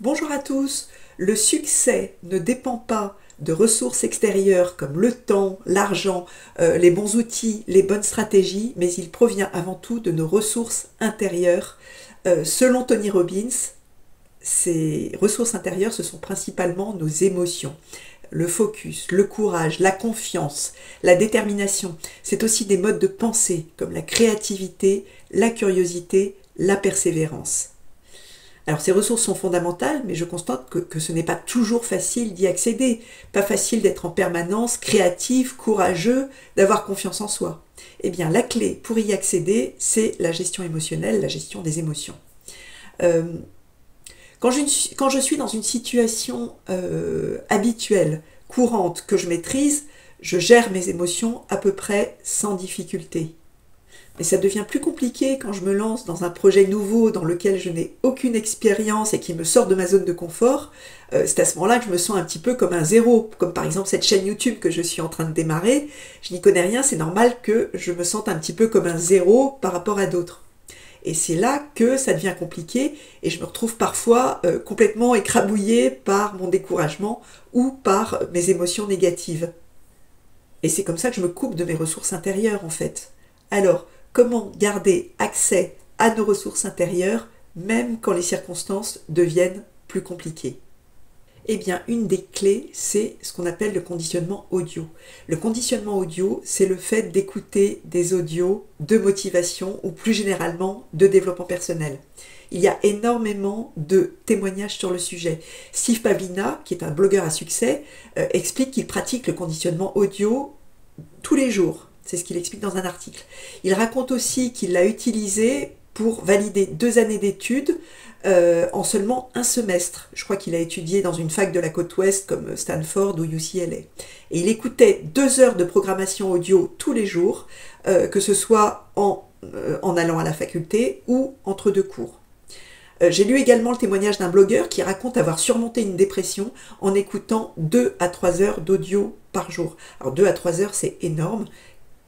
Bonjour à tous. Le succès ne dépend pas de ressources extérieures comme le temps, l'argent, les bons outils, les bonnes stratégies, mais il provient avant tout de nos ressources intérieures. Selon Tony Robbins, ces ressources intérieures, ce sont principalement nos émotions. Le focus, le courage, la confiance, la détermination. C'est aussi des modes de pensée comme la créativité, la curiosité, la persévérance. Alors ces ressources sont fondamentales, mais je constate que ce n'est pas toujours facile d'y accéder. Pas facile d'être en permanence créatif, courageux, d'avoir confiance en soi. Eh bien la clé pour y accéder, c'est la gestion émotionnelle, la gestion des émotions. Quand je suis dans une situation habituelle, courante, que je maîtrise, je gère mes émotions à peu près sans difficulté. Mais ça devient plus compliqué quand je me lance dans un projet nouveau dans lequel je n'ai aucune expérience et qui me sort de ma zone de confort. C'est à ce moment-là que je me sens un petit peu comme un zéro, comme par exemple cette chaîne YouTube que je suis en train de démarrer. Je n'y connais rien, c'est normal que je me sente un petit peu comme un zéro par rapport à d'autres. Et c'est là que ça devient compliqué et je me retrouve parfois complètement écrabouillée par mon découragement ou par mes émotions négatives. Et c'est comme ça que je me coupe de mes ressources intérieures en fait. Alors, comment garder accès à nos ressources intérieures même quand les circonstances deviennent plus compliquées? Eh bien, une des clés, c'est ce qu'on appelle le conditionnement audio. Le conditionnement audio, c'est le fait d'écouter des audios de motivation ou plus généralement de développement personnel. Il y a énormément de témoignages sur le sujet. Steve Pavlina, qui est un blogueur à succès, explique qu'il pratique le conditionnement audio tous les jours. C'est ce qu'il explique dans un article. Il raconte aussi qu'il l'a utilisé pour valider 2 années d'études en seulement un semestre. Je crois qu'il a étudié dans une fac de la côte ouest comme Stanford ou UCLA. Et il écoutait 2 heures de programmation audio tous les jours, que ce soit en allant à la faculté ou entre 2 cours. J'ai lu également le témoignage d'un blogueur qui raconte avoir surmonté une dépression en écoutant 2 à 3 heures d'audio par jour. Alors 2 à 3 heures, c'est énorme.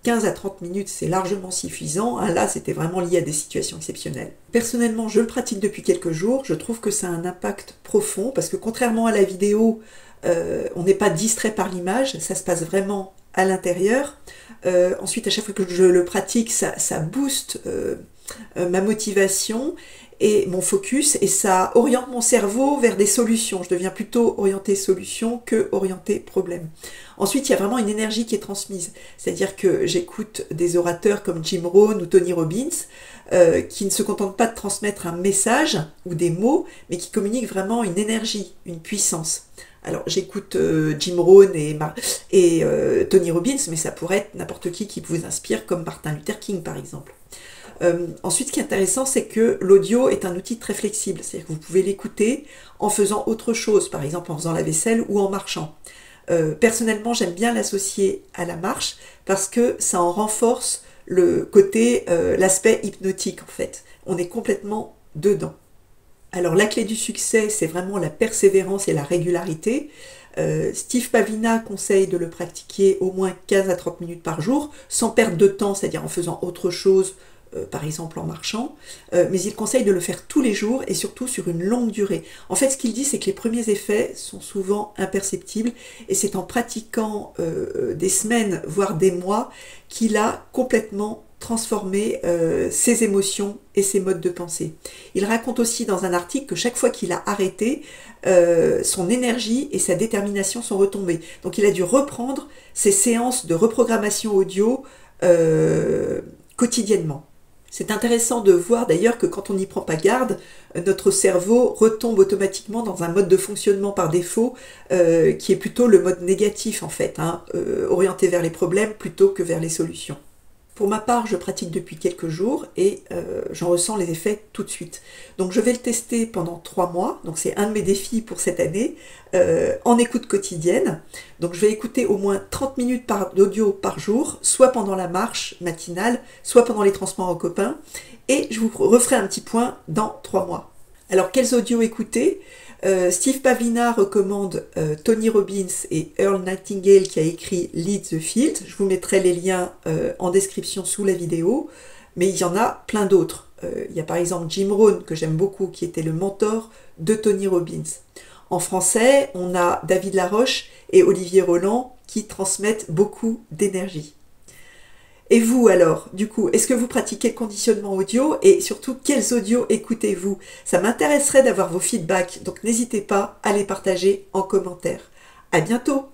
15 à 30 minutes, c'est largement suffisant. Là, c'était vraiment lié à des situations exceptionnelles. Personnellement, je le pratique depuis quelques jours. Je trouve que ça a un impact profond parce que contrairement à la vidéo, on n'est pas distrait par l'image. Ça se passe vraiment à l'intérieur. Ensuite, à chaque fois que je le pratique, ça booste ma motivation et mon focus, et ça oriente mon cerveau vers des solutions. Je deviens plutôt orienté solution que orienté problème. Ensuite, il y a vraiment une énergie qui est transmise. C'est-à-dire que j'écoute des orateurs comme Jim Rohn ou Tony Robbins qui ne se contentent pas de transmettre un message ou des mots, mais qui communiquent vraiment une énergie, une puissance. Alors j'écoute Jim Rohn et Tony Robbins, mais ça pourrait être n'importe qui vous inspire, comme Martin Luther King par exemple. Ensuite, ce qui est intéressant, c'est que l'audio est un outil très flexible. C'est-à-dire que vous pouvez l'écouter en faisant autre chose, par exemple en faisant la vaisselle ou en marchant. Personnellement, j'aime bien l'associer à la marche parce que ça en renforce le côté, l'aspect hypnotique en fait. On est complètement dedans. Alors la clé du succès, c'est vraiment la persévérance et la régularité. Steve Pavlina conseille de le pratiquer au moins 15 à 30 minutes par jour, sans perdre de temps, c'est-à-dire en faisant autre chose, par exemple en marchant, mais il conseille de le faire tous les jours et surtout sur une longue durée. En fait, ce qu'il dit, c'est que les premiers effets sont souvent imperceptibles et c'est en pratiquant des semaines, voire des mois, qu'il a complètement transformé ses émotions et ses modes de pensée. Il raconte aussi dans un article que chaque fois qu'il a arrêté, son énergie et sa détermination sont retombées. Donc il a dû reprendre ses séances de reprogrammation audio quotidiennement. C'est intéressant de voir d'ailleurs que quand on n'y prend pas garde, notre cerveau retombe automatiquement dans un mode de fonctionnement par défaut qui est plutôt le mode négatif en fait, orienté vers les problèmes plutôt que vers les solutions. Pour ma part, je pratique depuis quelques jours et j'en ressens les effets tout de suite. Donc je vais le tester pendant 3 mois, donc c'est un de mes défis pour cette année, en écoute quotidienne. Donc je vais écouter au moins 30 minutes d'audio par jour, soit pendant la marche matinale, soit pendant les transports en commun, et je vous referai un petit point dans 3 mois. Alors quels audios écouter? Steve Pavlina recommande Tony Robbins et Earl Nightingale qui a écrit Lead the Field. Je vous mettrai les liens en description sous la vidéo, mais il y en a plein d'autres. il y a par exemple Jim Rohn, que j'aime beaucoup, qui était le mentor de Tony Robbins. En français, on a David Laroche et Olivier Roland qui transmettent beaucoup d'énergie. Et vous alors, du coup, est-ce que vous pratiquez le conditionnement audio et surtout quels audios écoutez-vous? Ça m'intéresserait d'avoir vos feedbacks, donc n'hésitez pas à les partager en commentaire. À bientôt!